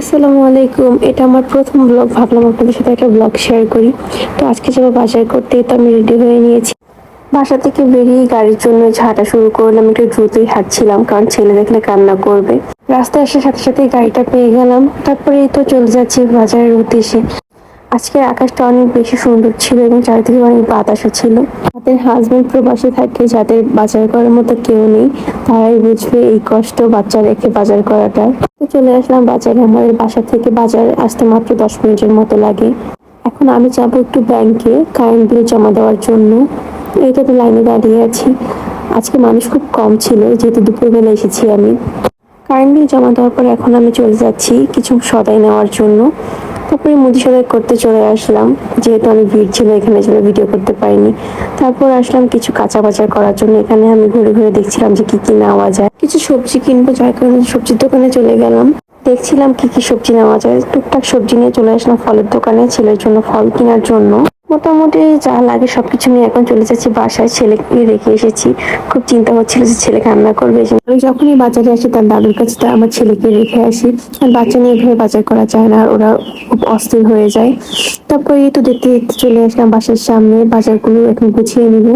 আসসালামু আলাইকুম। এটা আমার প্রথম ব্লগ, ভাবলাম আপনাদের সাথে একটা ব্লগ শেয়ার করি। তো আজকে যাবো বাজার করতে, তো আমি রেডি হয়ে নিয়েছি। বাসা থেকে বেরিয়ে গাড়ির জন্য হাঁটা শুরু করলাম। একটু দ্রুতই হাঁটছিলাম, কারণ ছেলে দেখলে কান্না করবে। রাস্তায় আসার সাথে সাথে গাড়িটা পেয়ে গেলাম, তারপরে এই তো চলে যাচ্ছি বাজারের উদ্দেশ্যে। আজকের আকাশটা অনেক বেশি সুন্দর ছিল এবং চারিদিকে অনেক বাতাসও ছিল। যাদের হাজবেন্ড প্রবাসে থাকে, যাদের বাজার করার মতো কেউ নেই, তারাই বুঝবে এই কষ্ট বাচ্চা রেখে বাজার করাটা। তো চলে আসলাম বাজারে। আমাদের বাসা থেকে বাজার আসতে মাত্র 10 মিনিটের মতো লাগে। এখন আমি যাবো একটু ব্যাংকে কারেন্ট বিল জমা দেওয়ার জন্য। এইটাতে লাইনে দাঁড়িয়ে আছি। আজকে মানুষ খুব কম ছিল, যেহেতু দুপুরবেলা এসেছি আমি। কারেন্ট বিল জমা দেওয়ার পর এখন আমি চলে যাচ্ছি কিছু সদাই নেওয়ার জন্য। তারপরে মুদি সদাই করতে চলে আসলাম, যেহেতু আমি ভিড় ছিল এখানে, জন্য ভিডিও করতে পারিনি। তারপর আসলাম কিছু কাঁচা বাজার করার জন্য। এখানে আমি ঘুরে ঘুরে দেখছিলাম যে কি কি নেওয়া যায়। কিছু সবজি কিনবো, যার কারণে সবজির দোকানে চলে গেলাম। দেখছিলাম কি কি সবজি নেওয়া যায়। টুকটাক সবজি নিয়ে চলে আসলাম ফলের দোকানে, ছেলের জন্য ফল কেনার জন্য। মোটামুটি যা লাগে সবকিছু নিয়ে এখন চলে যাচ্ছি বাসায়। ছেলেকে রেখে এসেছি। খুব চিন্তা হচ্ছিল যে ছেলে কান্না করবে। আমি যখনই বাজারে আসি তার দাদুর কাছে তা আমার ছেলেকে রেখে আসি। আর বাচ্চা নিয়ে ঘরে বাজার করা যায় না, আর ওরা খুব অস্থির হয়ে যায়। তারপরে এই তো দেখতে দেখতে চলে আসলাম বাসার সামনে। বাজারগুলো এখন গুছিয়ে নিব।